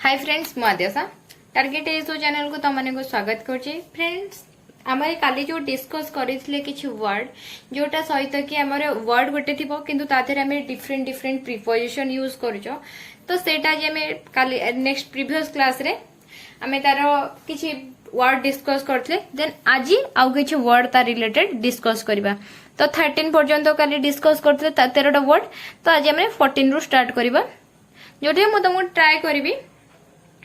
Hi friends मु आद्यासा target SO channel को तुम को स्वागत करछी। फ्रेंड्स आम काली जो डिस्कस करथिले किछि वर्ड जोटा सहित कि हमर वर्ड गोटे थिबो किंतु ताथेर हमें डिफरेंट डिफरेंट प्रीपोजिशन यूज करछो। तो सेटा जे हमें काली नेक्स्ट प्रीवियस क्लास रे हमें तार किछि वर्ड डिस्कस करथिले। देन आज आउ किछि वर्ड ता रिलेटेड डिस्कस करबा। तो 13 पर्यंत काली डिस्कस करथिले 13टा वर्ड। तो आज हमें 14 रु स्टार्ट करबा जोठी मु तुमको ट्राई करबी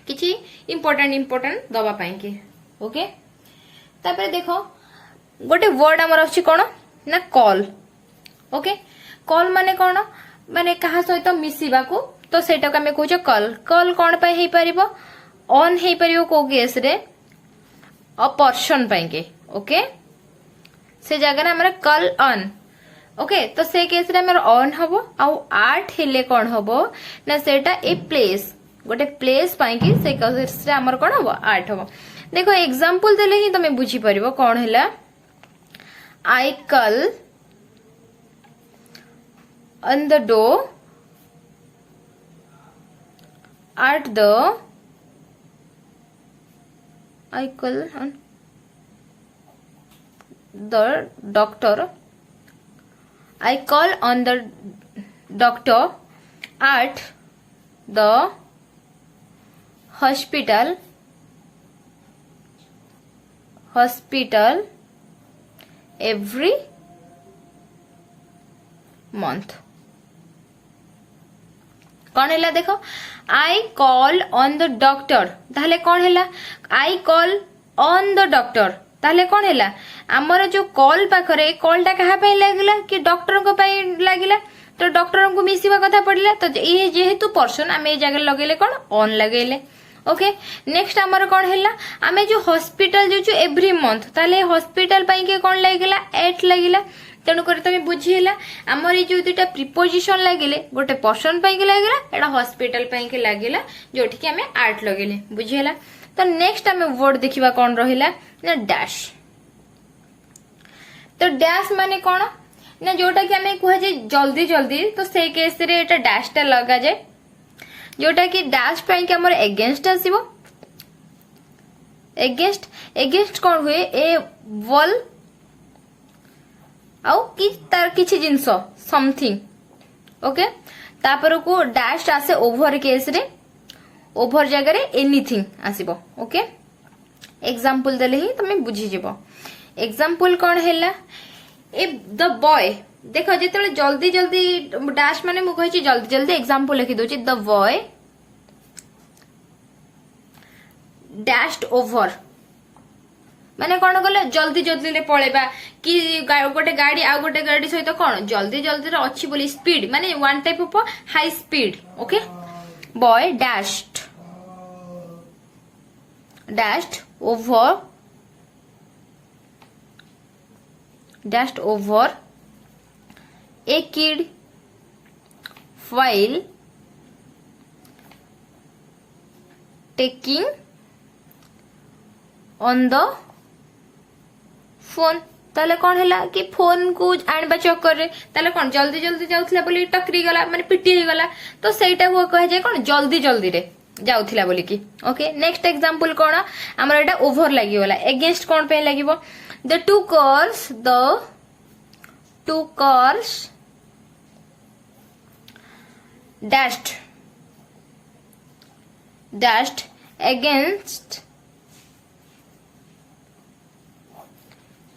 किछि इम्पोर्टेंट दबा पाई के। ओके तापर देखो गोटे वर्ड हमर अछि कोन ना कॉल। ओके कॉल माने कोन माने कहा सहित मिसिबा को। तो सेटा को हमें कहूछ कॉल। कॉल कोन पाई हे परिबो ऑन हे परिबो को केस रे अ पर्सन पाई के। ओके से जगह रे हमर कॉल ऑन। ओके तो से केस रे हमर ऑन हबो आउ आर्ट हेले कोन हबो ना सेटा ए प्लेस गोटे प्लेस पाई कि से केस रे हमर कोन हबो आर्ट हबो। देखो एग्जांपल देले ही तमे बुझी परिबो कोन हैला। I call on the door at the I call on the doctor. I call on the doctor at the hospital every month. कौन है देखो I call on the doctor ताहले कौन है I call on the doctor ताहले कौन है आमर जो कॉल पाखरे कॉलटा कहा पे लागिला कि डॉक्टर को पे लागिला। तो डॉक्टर को मिसिबा कथा पड़िला। तो ये जेहेतु पर्सन आमे ए जगह लगेले कौन ऑन लगेले। ओके नेक्स्ट आमर कौन है आमे जो हॉस्पिटल जो एवरी मंथ ताहले हॉस्पिटल पाई के कौन लागिला एट लागिला। तेणु कर तुम बुझीला आमर ये जो दुटा प्रीपोजिशन लगिले गोटे पर्सन पाई के लागिला एटा हॉस्पिटल पाई के लागिला जोठी कि हमें आर्ट लगेले बुझीला। तो नेक्स्ट हमें वर्ड देखिबा कोन रहिला ना डैश। तो डैश माने कोन ना जोटा कि हमें कह जे जल्दी जल्दी। तो से केस रे एटा डैश टा लगा जाए जोटा कि डैश पाई के हमर अगेंस्ट आसीबो। अगेंस्ट कोन हुए ए वॉल आउ कि तार किछि जिंस समथिंग। ओके तापर को डैश आसे ओवर केस रे ओवर जगह रे एनीथिंग आसीबो। ओके एग्जांपल देले ही तमे बुझी जेबो। एग्जांपल कोन हैला ए द बॉय। देखो जेतले जल्दी जल्दी डैश माने मु कहि छी जल्दी जल्दी एग्जांपल लिखि दोची द बॉय डैश्ड ओवर माने कौन कले जल्दी जल्दी ले पळेबा कि गोटे गाड़ी आ गोटे गाड़ी सहित कौन जल्दी जल्दी रे अछि बोली स्पीड माने one type of high speed. Okay boy dashed over A kid while taking on the phone. ताले कौन हैला कि फोन को आनबा चक्कर रे ताले कौन जल्दी जल्दी जाउथला बोली टकरी गला माने पिटी हे गला। तो सेटा को कह जाय कौन जल्दी जल्दी रे जाउथला बोली कि। ओके नेक्स्ट एग्जांपल कोन हमर एटा ओवर लागि गला। अगेंस्ट कोन पे लागिवो the two cars dashed against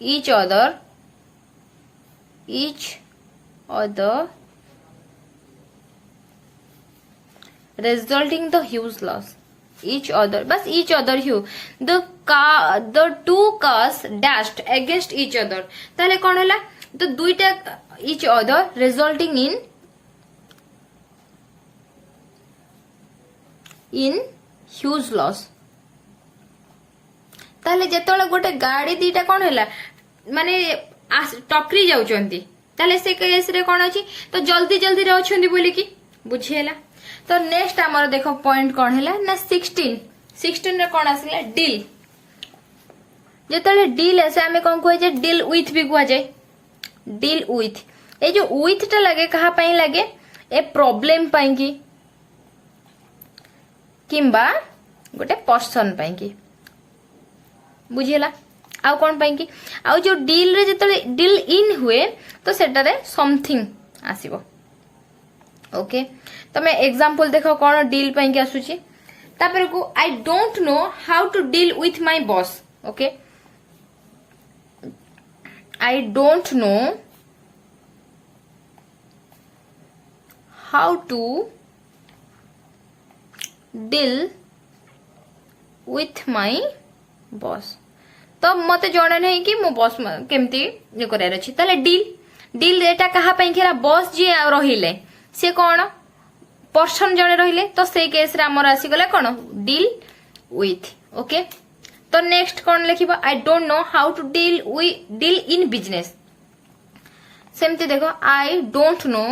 each other resulting the huge loss each other बस each other hue the two cars dashed against each other ताले कौन हैला तो दुईटा each other resulting in huge loss। ताले जेतोले गोटे गाड़ी दीटा कौन हैला माने टकरी जाउचंती ताले से केस रे कौन अछि तो जल्दी जल्दी रे अछंती बोली कि बुझिएला। तो नेक्स्ट हमर देखो पॉइंट कौन हैला ना 16 रे कौन आसिला डील। जेतोले डील आसे हमें कौन कहै जे डील विथ भी कहै जे डील विथ। ए जो विथ टा लगे कहा पई लगे ए प्रॉब्लम पई कि किंबा गोटे पर्सन पाई की बुझीला आउ कौन पाई की आउ जो डील रे जतले डील इन हुए तो सेटारे समथिंग आसीबो ओके तमे एग्जांपल देखो कौन डील पाई की आसुची तापर को I don't know how to deal with my boss okay I don't know how to deal with my boss तो मत जणा नहीं कि मो बॉस केमती ये करार अछि ताले डील डील एटा कहा पई खेरा बॉस जी रहिले से कौन पर्सन जणे रहिले तो से केस रे हमर आसी गला कौन डील विथ ओके तो नेक्स्ट कौन लिखिबा I don't know how to deal in business सेमती देखो I don't know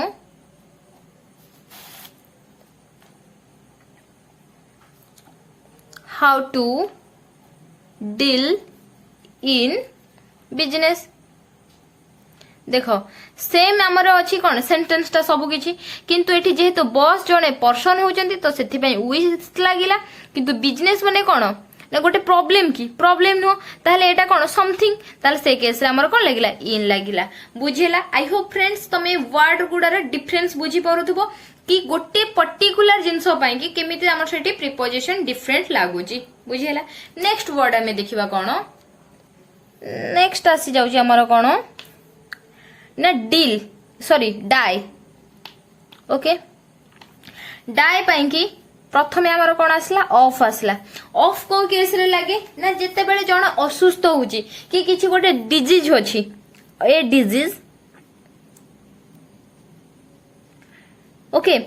how to deal in business देखो सेम आमर अच्छी कौन सेंटेंस टा सब किछि किंतु एठी जेहेतु बॉस जने पर्सन होचंती तो सेथि पई विथ लागिला किंतु बिजनेस माने कौन ना गोटे प्रॉब्लम की प्रॉब्लम नो ताहले एटा कौन समथिंग ताहले से केस रे हमर कौन लागिला इन लागिला बुझिला आई होप फ्रेंड्स तमे वर्ड गुडार डिफरेंस बुझी पारुथबो कि गोटे पर्टिकुलर जिंसो पई कि केमिति हमर सेठी प्रीपोजिशन डिफरेंट लागुची बुझिला नेक्स्ट वर्ड हमें देखिबा कौन नेक्स्ट आसी जाउची हमर कौन ना deal sorry die okay die पाई कि प्रथमे हमर कोन आसला ऑफ को केस रे लागे ना जते बेले जण असुस्थ होउची कि किछि गोटे डिजीज होची ए डिजीज ओके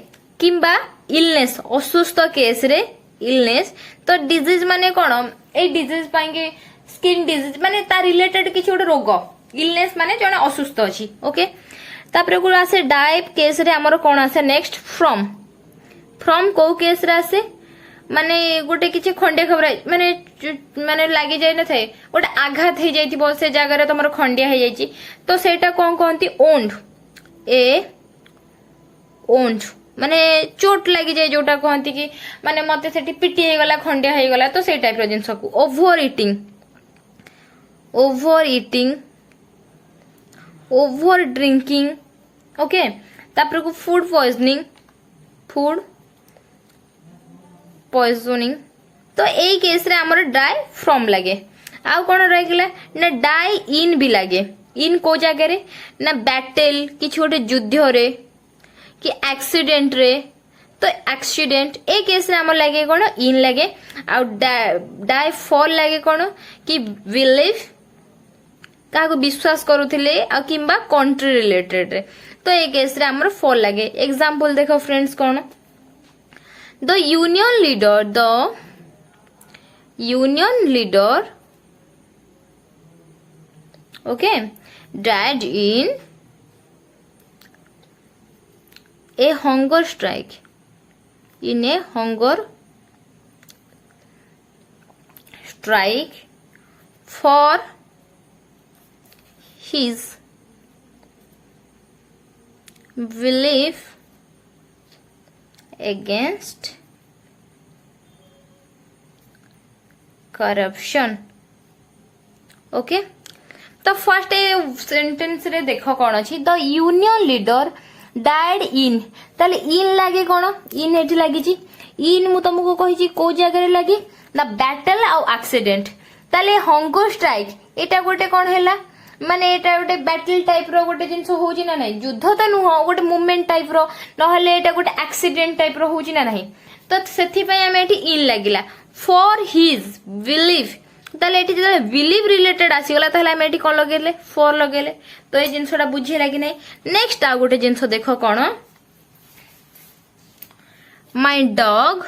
किंबा इलनेस असुस्थ केस रे इलनेस तो डिजीज माने कोन ए डिजीज पाई कि स्किन डिजीज माने ता रिलेटेड किछि गोटे रोग इलनेस माने जण असुस्थ अछि ओके तापर को आसे डाई केस रे हमर कोन आसे नेक्स्ट फ्रॉम को केस रे आसे माने गोटे किछि खंडे खबर माने माने लागि जाय न थे गोटे आघात हे जायतिबो से जगह रे तमर खंडिया हे जायछि तो सेटा कोन कहंती ओन्ड ओन्ड माने चोट लागि जाय जोटा कहंती कि माने मते सेठी पिटी हे गला खंडिया हे गला तो से टाइप रो जिंस को ओवर ड्रिंकिंग ओके तापर को फूड पॉइजनिंग तो यही केस रे हमर डाई फ्रॉम लगे आउ कोन रहिला ना डाई इन भी लगे इन को जगह रे ना बैटल किछि गोटे युद्ध रे कि एक्सीडेंट रे तो एक्सीडेंट ए केस रे हमर लगे कोन इन लगे आउ डाई फॉल लगे कोन कि बिलीव का विश्वास करूथिले आ किंबा कंट्री रिलेटेड रे तो ए केस रे हमर फॉल लगे एग्जांपल देखो friends cone the union leader okay died in a hunger strike for his belief against corruption okay तो फर्स्ट सेंटेंस रे देखो कौन अच्छी the union leader died in ताले इन लागे कौन इन एठी लागी इन मु तुमको कही को जगह लगी ना बैटल आउ एक्सीडेंट ताले हंगर स्ट्राइक एटा गोटे कौन हैला माने एटा गोटे बैटल टाइप रो गोटे जिंस होउची ना नहीं युद्ध तो नुह गोटे मूवमेंट टाइप रो नहले एटा गोटे एक्सीडेंट टाइप रो होउची ना नहीं तो सेथि पय हमें एठी इन लागिला फॉर हिज बिलीफ ताले एठी जे बिलीव रिलेटेड आसी गला ताले हम एठी कोन लगेले फॉर लगेले तो ए जिंसटा बुझी लागी नै नेक्स्ट आ गोटे जिंस देखो कोन my dog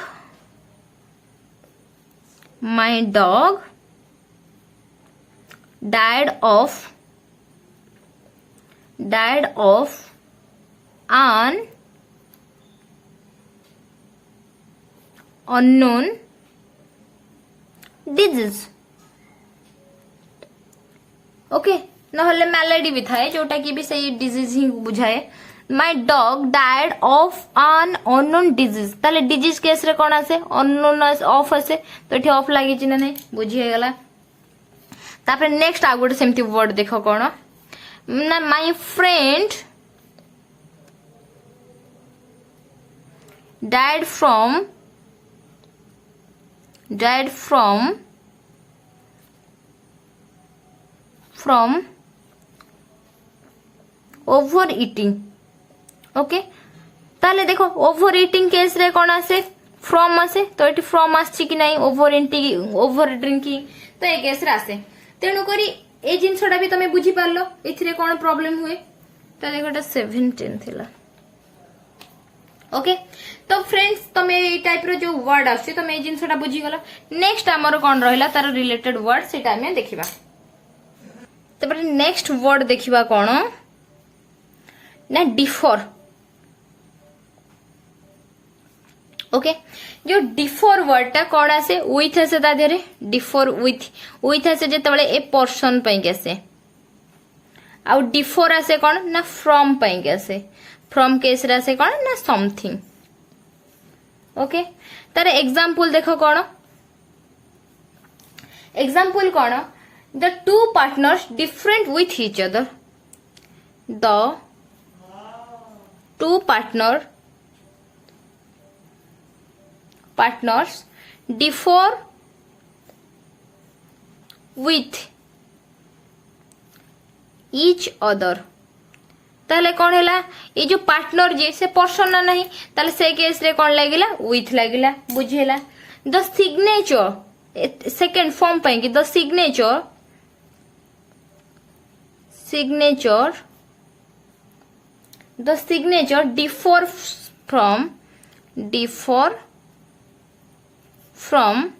died of an unknown disease okay नहले मैलेडी भी थाए जोटा कि भी सही डिजीज ही बुझाए my dog died of an unknown disease ताले डिजीज केस रे कोन आसे अननोन ऑफ आसे तो एठी ऑफ लागि छि ना नै बुझी हे गला तापर नेक्स्ट आ गोटे सेमती वर्ड देखो कोन ना my friend died from over eating okay ताले देखो ओवर ईटिंग केस रे कोन आसे फ्रॉम आसे तो एटी फ्रॉम आछि कि नाही ओवर ईटिंग ओवर ड्रिंकिंग तो ए केस रे आसे तेणु करी ए जिनसटा भी तमे बुझी पारलो एथिरे कोन प्रॉब्लम हुए तो देखो एटा 17 थिला ओके तो फ्रेंड्स तमे ए टाइप रो जो वर्ड आछे तमे ए जिनसटा बुझी गला नेक्स्ट हमर कोन रहला तार रिलेटेड वर्ड सेटा हमें देखिबा तपर नेक्स्ट वर्ड देखिबा कोन ना डिफर ओके जो डिफर वर्ड ता कोन आसे विथ आसे ता देरे डिफर विथ आसे जेतबळे ए पर्सन पई गेसे आ डिफर आसे कोन ना फ्रॉम पई गेसे फ्रॉम केस रे आसे कोन ना समथिंग ओके तार एग्जांपल देखो कोन एग्जांपल कोन the two partners different with each other the two partners differ with each other ताले कौन है ये जो पार्टनर जे से पर्सन ना नहीं ताले से केस रे कौन लागिला विथ लागिला बुझेला द सिग्नेचर सेकंड फॉर्म पाई कि the signature differ from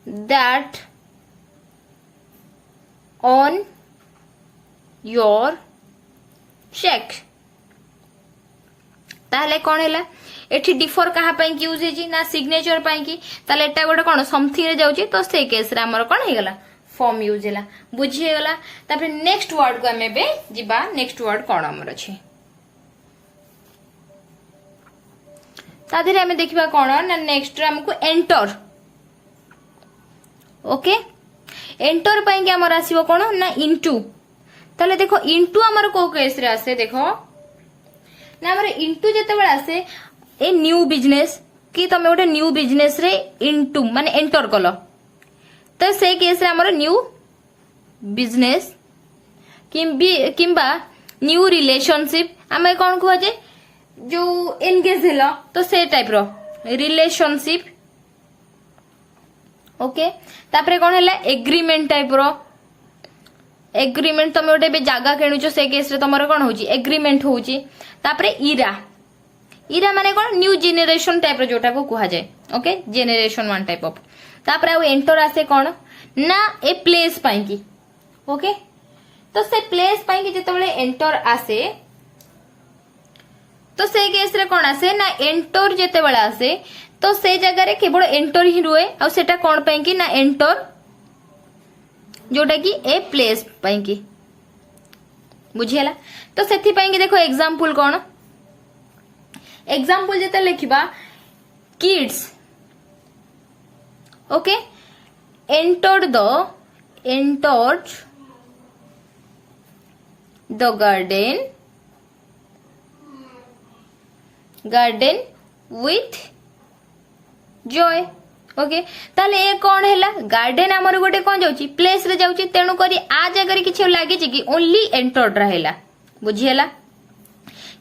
that on your check ताले कौन है एठी डिफर कहा पाई कि यूज हेजी ना सिग्नेचर पाई कि ताले एटा गोटे कोन समथिंग रे जाउची तो से केस रे हमर कोन हे गला फॉर्म यूज हैला बुझी हे गला तापर नेक्स्ट वर्ड को हमें बे जिबा नेक्स्ट वर्ड कोन हमर अछि तादिरे हमें देखिबा कोन ना नेक्स्ट रे हमको एंटर ओके एंटर पाई कि हमर आसीबो कोन ना इनटू ताले देखो इनटू हमर को केस रे आसे देखो ना हमर इनटू जते बेला आसे ए न्यू बिजनेस कि तमे गोटे न्यू बिजनेस रे इनटू माने एंटर कलो तो से केस रे हमर न्यू बिजनेस किंबा न्यू रिलेशनशिप हमें कोन कहै जे जो एंगेज हेलो तो से टाइप रो रिलेशनशिप ओके तापरे कोन हैला एग्रीमेंट टाइप रो एग्रीमेंट तमे गोटे जागा किणुच से केस रे तमरो कोन होची एग्रीमेंट होची तापरे इरा माने कोन न्यू जेनरेशन टाइप रो जोटा को कहा जाए okay generation one type of तापरे आ एंटर आसे कोन ना ए प्लेस पाई की ओके तो से प्लेस पाई की जेतबेले एंटर आसे तो से केस रे कोन आसे ना एंटर जेतेबेले आसे तो से जगह रे केवल एंटर ही रुए आ सेटा कोन पाई की ना एंटर जोटा की ए प्लेस पाई की बुझियला तो सेथि पाई की देखो एग्जांपल कोन एग्जांपल जेते लिखिबा kids okay entered the garden with joy okay ताले ए कोन हैला गार्डन हमर गोटे कोन जाउची प्लेस रे जाउची तेनु करी आ जगह रे किछ लागे छी कि ओनली एंटर्ड रहेला बुझियला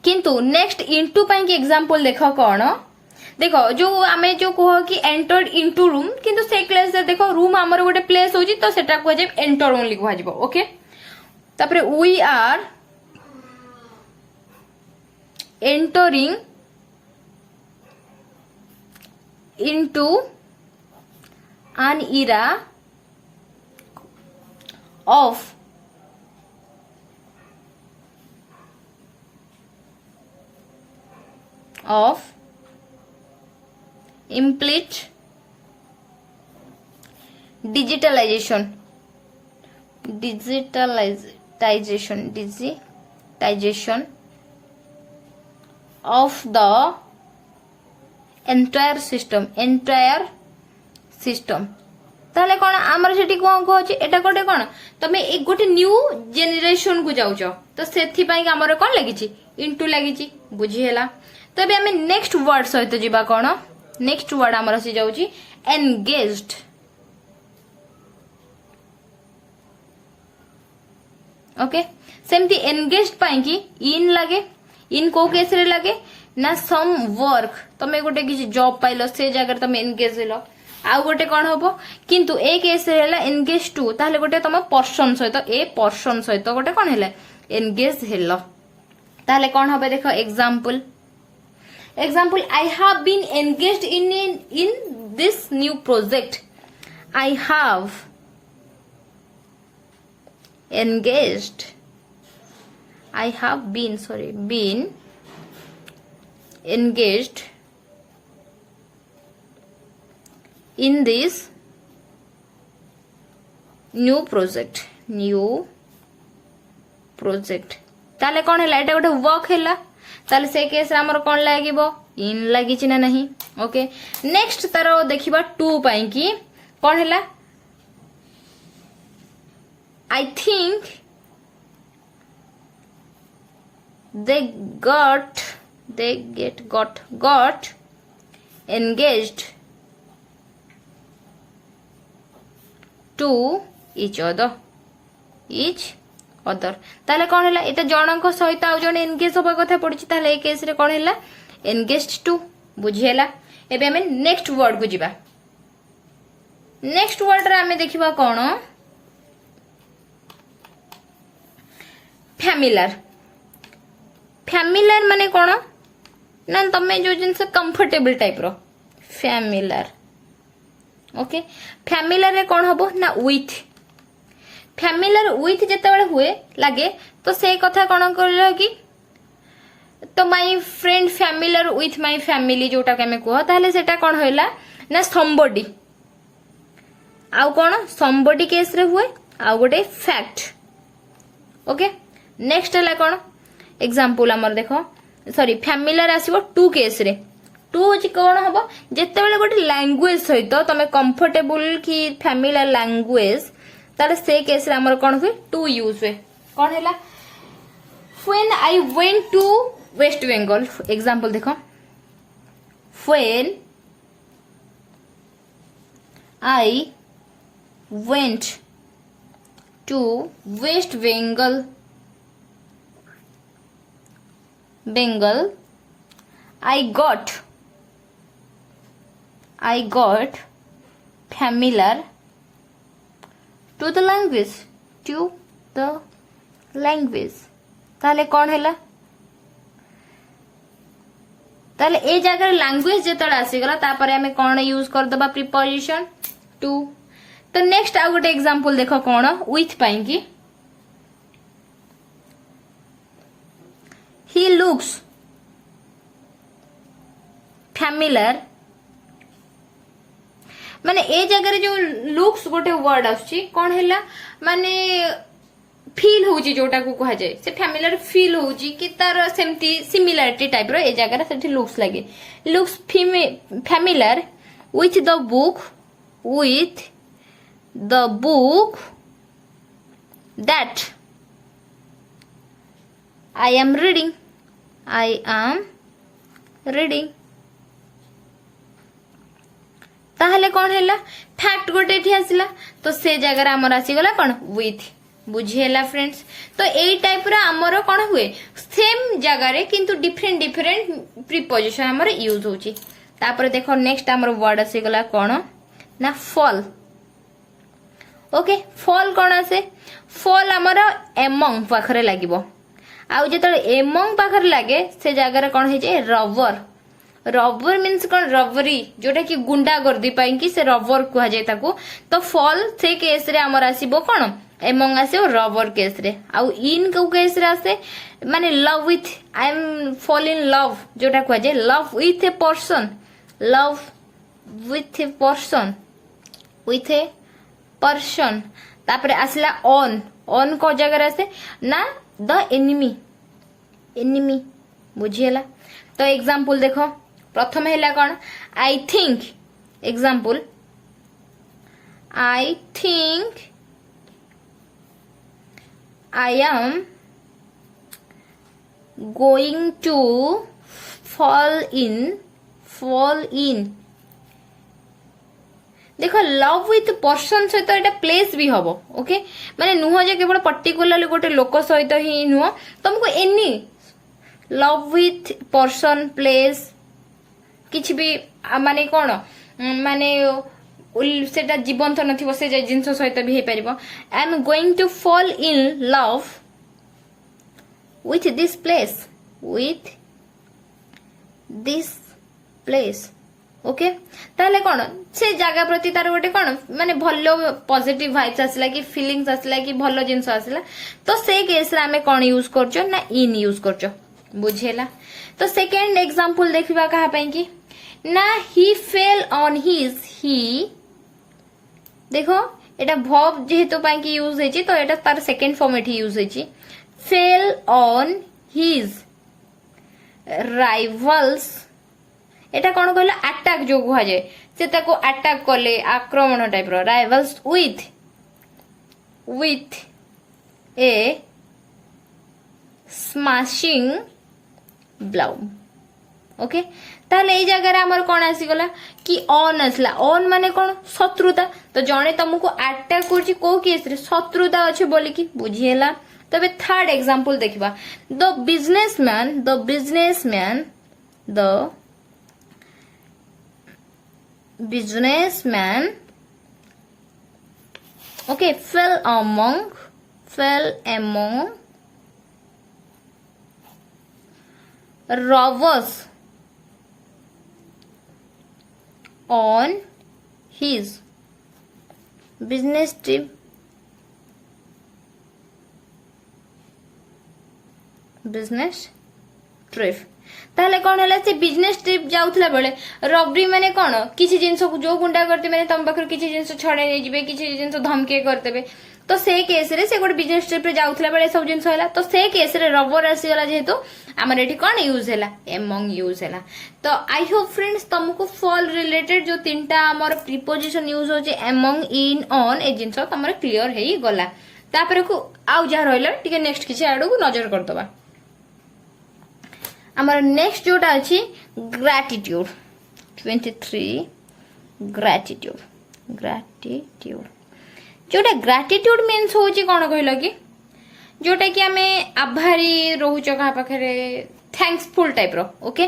किंतु नेक्स्ट इनटू पाई की एग्जांपल देखो कोन देखो जो आमे जो कहो कि एंटर्ड इनटू रूम किंतु से क्लास से देखो रूम हमर गोटे प्लेस होची तो सेटा को जे एंटर ओनली कहा जिवो ओके तापरे we are entering into an era of complete digitization of the entire system ताले कौन आमर सेठी कौन कहछि एटा गोटे कौन तमे एक गोटे न्यू जेनेरेशन को जाउछ तो सेथि पई हमर कौन लागिछि इनटू लागिछि बुझी हैला। तो अबे हमें नेक्स्ट वर्ड सहित जिबा कौन नेक्स्ट वर्ड हमर से जाउछि एंगेज्ड। ओके सेमती एंगेज्ड पई कि इन लागे इन को केस रे लागे ना सम वर्क तमे गोटे किछि जॉब पाइलो से जगह तमे एंगेज हेलो आउ गोटे कौन हम किंतु ए केस रे हला एंगेज टू ताले गोटे तम पर्सन सहित ए पर्सन सहित गोटे कौन हैला एंगेज हेलो ताले कौन হবে देखो example I have been engaged in this new project I have engaged I have been engaged in this new project ताले कौन है एटा गोटे वर्क हैला ताले से केस रे हमर कौन लागिबो इन लागि छि ना नहीं। ओके नेक्स्ट तारो देखिबा 2 पई कि कौन हैला I think they got engaged to each other ताले कौन हैला एटा जनक सहित आ जण एंगेज होबा कथा पड़छि ताले ए केस रे कौन हैला एंगेज्ड टू बुझियला। एबे हमें नेक्स्ट वर्ड को जिबा नेक्स्ट वर्ड रे हमें देखिबा कौन फैमिलियर माने कौन ना तमे जो जिनसे कंफर्टेबल टाइप रो फैमिलियर। ओके फैमिलियर रे कौन हबो ना विथ फैमिलियर विथ जते बेले हुए लागे तो से कथा कौन करलो कि तो my friend familiar with my family जोटा के हमें कह ताले सेटा कौन होइला ना समबडी आउ कौन समबडी केस रे हुए आउ गोटे फैक्ट। ओके नेक्स्ट है कौन एग्जांपल हमर देखो सॉरी फैमिलियर आसीबो 2 केस रे 2 होची कौन हबो जते बेले गोटे लैंग्वेज सहित तमे कंफर्टेबल की फैमिलियर लैंग्वेज ताले से केस रे हमर कौन हुए 2 यूज हुए कौन हैला when I went to west Bengal example देखो when I went to west Bengal I got familiar to the language ताले कौन हैला ताले ए जगह लैंग्वेज जेतळ आसी गला तापरे हमें कौन यूज कर दबा प्रीपोजिशन टू। तो नेक्स्ट आ गोटे एग्जांपल देखो कौन विथ पाई कि he looks familiar माने ए जगह जो लुक्स गोटे वर्ड आछी कौन हैला माने फील होउची जोटा को कहा जाय से फैमिलियर फील होउची कि तार सेमती सिमिलरिटी टाइप रो ए जगह सेठी लुक्स लागे looks familiar with the book that I am reading ताहले कौन हैला फैक्ट गोटे एठी आसिला तो से जगह रे हमर आसी गला कौन विथ बुझिएला फ्रेंड्स। तो एई टाइप रे हमर कौन हुए सेम जगह रे किंतु डिफरेंट प्रीपोजिशन हमर यूज होची। तापर देखो नेक्स्ट हमर वर्ड आसी गला कौन ना फॉल। ओके फॉल कौन आसे फॉल हमर एमंग पाखरे लागिबो आउ जेत एमंग पाखर लगे से जगह कौन है रबर मीन्स कौन रबरी जोटा कि गुंडा गर्दी पाई कि से रबर कह जाए तो फॉल से केस रे हमर आसीबो कौन एमंग आसीबो रबर केस रे आउ इन को केस रे आसे माने love with I am fall in love जोटा कह जाए लव विथ ए पर्सन तापर आसला ऑन को जगह आसे ना द एनिमी बुझिएला। तो एग्जांपल देखो प्रथम हैला कौन I think example I think I am going to fall in देखो लव विथ पर्सन सहित एटा प्लेस भी हबो ओके माने नुह जे केवल पर्टिकुलरली गोटे लोक सहित ही नुह तुमको any love with person place किछि भी माने कोन माने सेटा जीवंत नथिबो से जिंस सहित भी हे परिबो I am going to fall in love with this place with this place okay ताले कौन से जगह प्रति तार गोटे कौन माने भलो पॉजिटिव वाइब्स आसला कि फीलिंग्स आसला कि भलो जिंस आसला तो से केस रे हमें कौन यूज करछो ना इन यूज करछो बुझेला तो सेकंड एग्जांपल देखिबा कहा पई कि ना ही फेल ऑन हिज ही देखो एटा वर्ब जेहेतु पई कि यूज हेची तो एटा तार सेकंड फॉर्म एठी यूज हेची फेल ऑन हिज राइवल्स एटा कौन कहला अटैक जो कुहा जाए से ताको अटैक कले आक्रमण टाइप रो rivals with a smashing blow okay ताले ए जगह रे हमर कोन आसी गला कि ऑन असला ऑन माने कोन शत्रुता तो जणे तुमको अटैक करछि को केस रे शत्रुता अछि बोली कि बुझिएला तबे थर्ड एग्जांपल देखिबा the businessman okay fell among robbers on his business trip ताले कौन है से बिजनेस ट्रिप जाउथला बेले रबरी माने कौन किसी जिंस को जो गुंडा करते माने तम पाखर किसी जिंस छड़े नै जिवे किसी जिंस धमके करतेबे तो से केस रे से गोटे बिजनेस ट्रिप रे जाउथला बेले सब जिंस होला तो से केस रे रबर आसी गला जेहेतु हमर एठी कौन यूज हैला एमंग यूज हैला तो आई होप फ्रेंड्स तुमको फॉल रिलेटेड जो तीनटा हमर प्रीपोजिशन यूज होचे एमंग इन ऑन ए जिंस हमर क्लियर हेई गला तापर को आउ जा रहला ठीक है नेक्स्ट किछि आडू को नजर कर दबा हमारा नेक्स्ट जोटा अच्छी ग्रैटिट्यूड 23 ग्रैटिट्यूड जोटा ग्रैटिट्यूड मीन्स होची कौन कहल कि जोटा कि हमें आभारी रोच क्या पाखे थैंक्सफुल टाइप रो ओके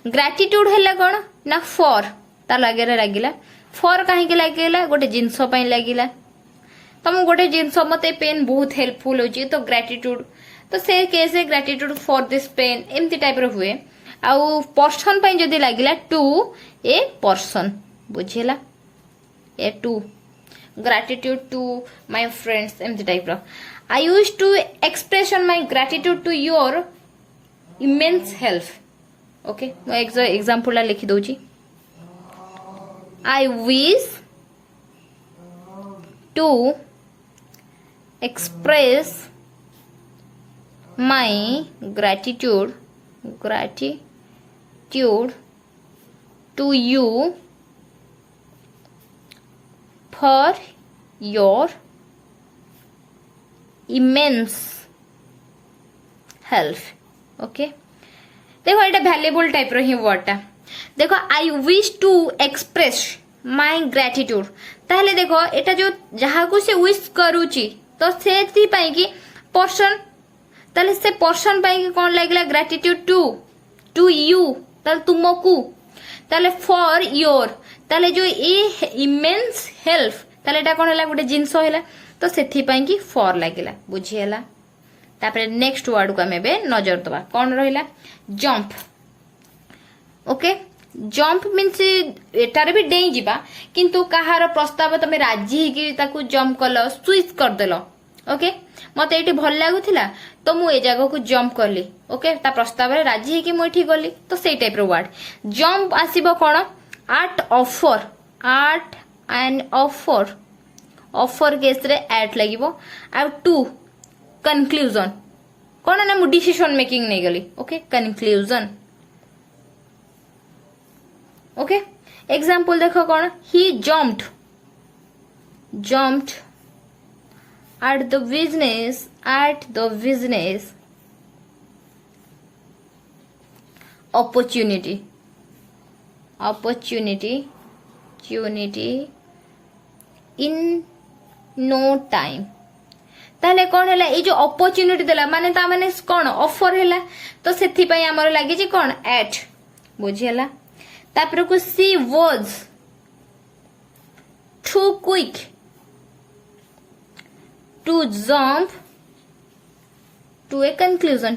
ग्रैटिट्यूड है कौन ना फॉर ता लगे लगिला फॉर कहीं लगे गोटे जिनस लगिला तुम गोटे जिनस मत पेन बहुत हेल्पफुल होची तो ग्रैटिट्यूड तो से case gratitude for this pain एमती टाइप रो हुए आउ पर्सन पई जदी लागिला टू ए पर्सन बुझिला ए to gratitude to my friends एमती टाइप रो I use to expression my gratitude to your immense help okay मैं एग्जांपल ला लिखि दोची I wish to express my gratitude to you for your immense help okay देखो एटा valuable type रो ही वर्डटा देखो I wish to express my gratitude ताहले देखो एटा जो जहा को से विश करूची तो सेति पई कि पर्सन ताले से पर्सन पाई कौन लागला ग्रैटिट्यूड टू यू ताले तुमको ताले फॉर योर ताले जो ए इमेंस हेल्प ताले एटा कौन हैला गोटे जिंस हैला तो सेथि पाई कि फॉर लागिला बुझिएला तापरे नेक्स्ट वर्ड को हमें बे नजर दबा कौन रहिला जंप ओके जंप मीन्स एटारे भी डेई जिबा किंतु कहार प्रस्ताव तमे राजी कि ताकू जंप कलो स्विच कर देलो ओके मत ये भल लगुला तो मु ए जगह को जंप कली ओके ता प्रस्ताव रे राजी है कि मु एठी गली तो सेई टाइप रो वर्ड जंप आसीबो कोन आर्ट एंड ऑफर केस रे एट लागिबो आ टू कंक्लूजन कोन ना मु डिसीजन मेकिंग नै गली ओके कंक्लूजन ओके एग्जांपल देखो कौन ही jumped at the business opportunity in no time ताले कौन है ये जो अपॉर्चुनिटी देला माने ता माने कौन ऑफर है तो सेथि पई हमर लागि जे कौन एट बुझियला तापर को she was too quick to jump to a conclusion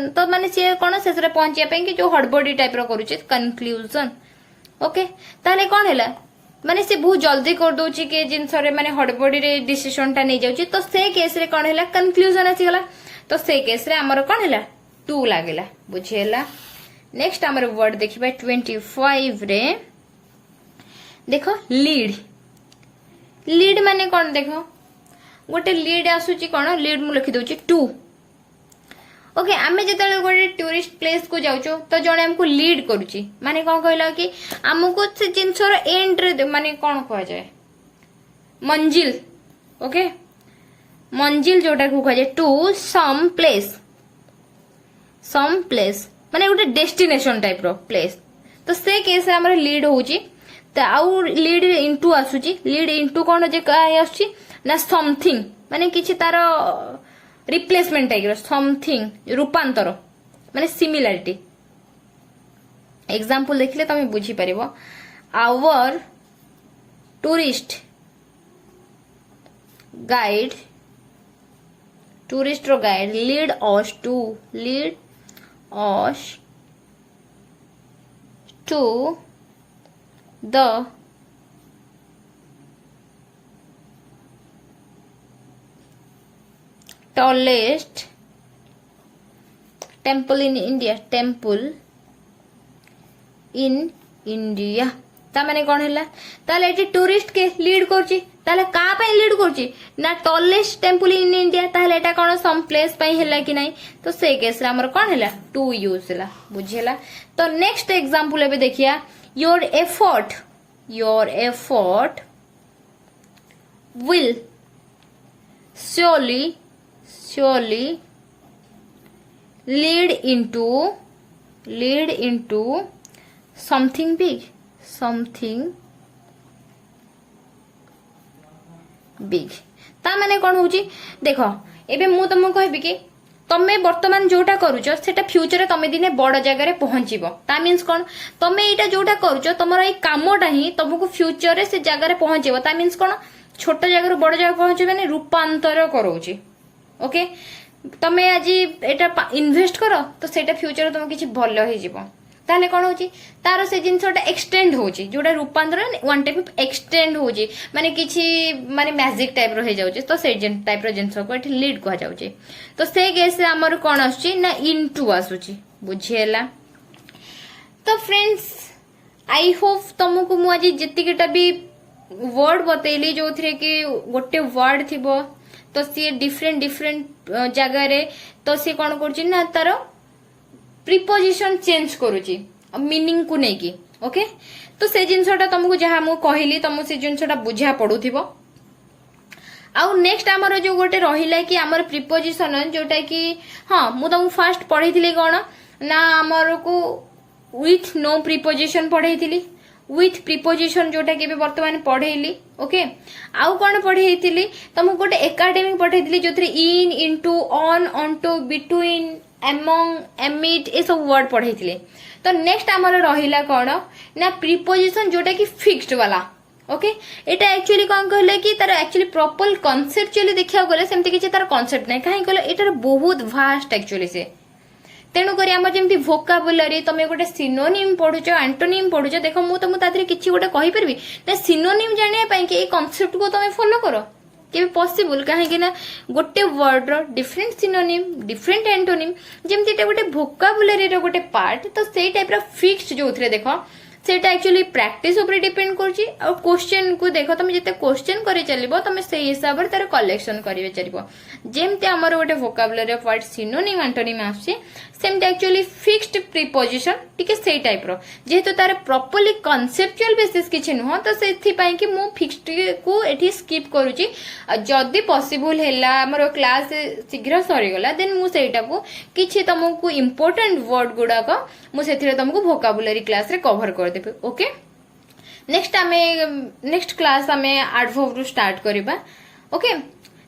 तो माने से कौन शेष रे पहुंचिया पे कि जो हड़बड़ी टाइप रो करूचे कंक्लूजन ओके ताले कौन है माने से बहुत जल्दी कर दउची के जिनस रे माने हड़बड़ी रे डिसीजन टा नै जाउची तो से केस रे कौन है कंक्लूजन आसी गला तो से केस रे हमर कौन है 2 लागेला बुझियला नेक्स्ट हमर वर्ड देखिबा 25 रे देखो लीड माने कौन देखो गोटे लीड आसुची कौन लीड मु लिखि दउची 2 ओके आमे जेतले गोटे टूरिस्ट प्लेस को जाउचो तो जणे हमको लीड करूची माने कोन कहला कि हमको से जिंसर एंड रे माने कोन कह जाय मंजिल ओके मंजिल जोटा को कह जाय टू सम प्लेस माने गोटे डेस्टिनेशन टाइप रो प्लेस तो से केस रे हमर लीड होउची त आउ लीड इनटू आसुची लीड इनटू कोन जे काय आसुची ना समथिंग माने किछि तारो रिप्लेसमेंट टाइप समथिंग रूपांतर माने सिमिलारिटी एग्जांपल देखले तमे बुझी परिबो our tourist guide lead us to the tallest temple in India ता माने कोन हैला ताले एटी टूरिस्ट के लीड करची ताले का पय लीड करची ना टॉलेस्ट टेंपल इन इंडिया ताले एटा कोन सम प्लेस पय हैला कि नाही तो से केस रे हमर कोन हैला टू यूज हैला बुझियला तो नेक्स्ट एग्जांपल एबे देखिया your effort will surely lead into something big ता माने कोन होची देखो एबे मु तुमको कहबी कि तमे वर्तमान जोटा करूचो सेटा फ्यूचर रे तमे दिने बड़ जगह रे पहुंचीबो ता मींस कोन तमे एटा जोटा करूचो तमरा ए कामोटा ही तुमको फ्यूचर रे से जगह रे पहुंचीबो ता मींस कोन छोट जगह रो बड़ जगह पहुंचीबे ने रूपांतर करूची ओके तमे आज एटा इन्वेस्ट करो तो सेटा फ्यूचर तुम किछि भलो हे जिवो ताले कोन होची तारो से जिंसटा एक्सटेंड होची जोडा रूपांतर वन टाइप ऑफ एक्सटेंड होची माने किछि माने मैजिक टाइप रो हे जाउची तो से टाइप रो जिंस को एठी लीड को जाउची तो से केस रे हमर कोन आसुची ना इनटू आसुची बुझियला तो फ्रेंड्स आई होप तुमको मु आज जतिकेटा भी वर्ड बतैली जो थरे कि गोटे वर्ड थिबो तो सी डिफरेंट जगह रे तो सी कोन करची ना तारो प्रीपोजिशन चेंज करूची मीनिंग को नै की ओके तो से जिंसटा तुमको जहा मु कहली तुम से जिंसटा बुझा पडुथिबो आउ नेक्स्ट हमर जो गोटे रहिला कि हमर प्रीपोजिशन जोटा कि हां मु तुम फर्स्ट पढैथिली कोन ना हमर को विथ नो प्रीपोजिशन पढैथिली विथ प्रीपोजिशन जोटा कि वर्तमान पढ़ेली ओके आउ कौन पढ़ेली तुमको गोटे एकाडेमिक पढ़ेली जो in into on onto between among amid ए सब वर्ड पढ़ेली तो नेक्स्ट आमर रहिला कौन ना प्रीपोजिशन जोटा कि फिक्स्ड वाला ओके एटा एक्चुअली कौन कहले कि तार एक्चुअली प्रॉपर कॉन्सेप्चुअली देखिया गले सेमति कि तार कॉन्सेप्ट नै काहे कहले एटार बहुत वास्ट एक्चुअली से तेणु करी आम जमी भोकाबुलारी तुम गोटे सिनोनिम पढ़ुच एंटोनिम पढ़ुच देख मुझे तादरे किसी गोटे कहीपरि ना सिनोनिम जानापी कि कनसेप्ट को तुम फॉलो कर के पॉसिबल कहीं गोटे वर्ड रो डिफरेंट सिनोनिम डिफरेंट एंटोनिम जमती गोटे भोकाबुलारी रो गोटे पार्ट तो से टाइप रो फिक्स्ड जो देख सेटा एक्चुअली प्रैक्टिस ऊपर डिपेंड करछि और क्वेश्चन को देखो तुम जते क्वेश्चन करे चलिबो तुम से हिसाब रे तार कलेक्शन करिवे चलिबो जेमते हमर गोटे vocabulary of word synonym antonym आछि सेमते एक्चुअली फिक्स्ड प्रीपोजिशन टिके सेई टाइप रो जेहेतु तार प्रॉपर्ली कॉन्सेप्चुअल बेसिस किछि नुह तो सेथि पई कि मु फिक्स्ड को एठी स्किप करूछि जदी पॉसिबल हैला हमर क्लास शीघ्र सरी गला देन मु सेटा को किछि तुमको इंपोर्टेंट वर्ड गुडा को मु सेथिरे तुमको वोकाबुलरी क्लास रे कवर कर देबे ओके नेक्स्ट क्लास आमे एडवर्ब रु स्टार्ट करबा ओके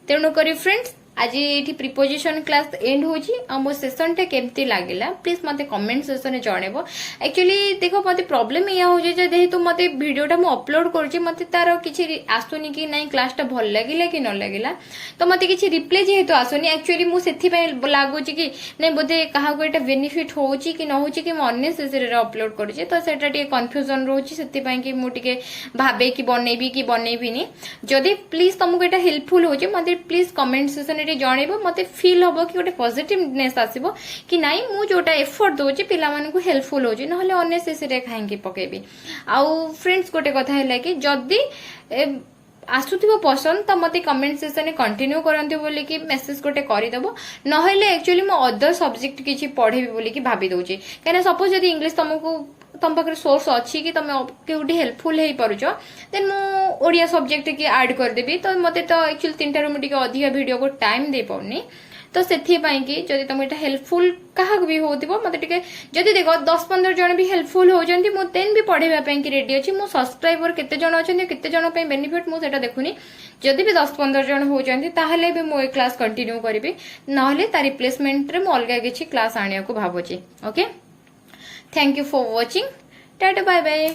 तेणु करी फ्रेंड्स आज ये प्रिपोजिशन क्लास एंड होची आ मो सेशन टे केमती लागिला प्लीज मते कमेंट सेक्शन में जणेबो एक्चुअली देखो मते प्रॉब्लम या हो जे जेहेतु मते वीडियोटा मु अपलोड करची मते तार किछि आसुनी कि नाही क्लासटा भल लागिला कि न लागिला तो मते किछि रिप्लाई जेहेतु आसुनी एक्चुअली मु सेथि पय लागुची कि नै बोधे काहा को एटा बेनिफिट होची कि न होची कि मु अननेसेसरी रे अपलोड करची तो सेटा टे कंफ्यूजन रहउची सेथि पय कि मु टिके भाबे कि बनेबी नि जदी प्लीज तुमको एटा हेल्पफुल होची मते प्लीज कमेंट सेक्शन जनइबो मते फील होबो कि गोटे पॉजिटिवनेस आसीबो कि नाही मु जोटा एफर्ट दोची पिला माने को हेल्पफुल होची नहले अननेसेसरी खाइंकी पकेबी आउ फ्रेंड्स गोटे कथा हैला कि जदी आसुथिबो पसंद तो मते कमेंट सेक्शन में कंटिन्यू करंती बोली कि मेसेज गोटे करि देबो नहले एक्चुअली मु अदर सब्जेक्ट किछि पढेबी बोली कि भाबी दोची काने सपोज यदि इंग्लिश तुमको तुम पाखे सोर्स अच्छी कि तुम केउटी हेल्पफुल हो पारुछ देन मु ओडिया सब्जेक्ट की ऐड कर देबी तो मते तो एक्चुअली 3 टारु मुटिके अधिक वीडियो को टाइम दे पाउनी तो सेथि पई कि जदी तुम एटा हेल्पफुल काहा भी होतिबो मते टिके जदी देखो 10-15 जण भी हेल्पफुल हो जंती मु तेन भी पढेबा पई कि रेडी अछि मु सब्सक्राइबर केते जण अछंती केते जण पई बेनिफिट मु सेटा देखुनी जदी भी 10-15 जण हो जंती ताहले भी मु ए क्लास कंटिन्यू करबी नहले ता रिप्लेसमेंट रे मु अलगा किछि क्लास आनिया को भाबोची okay thank you for watching tata bye bye.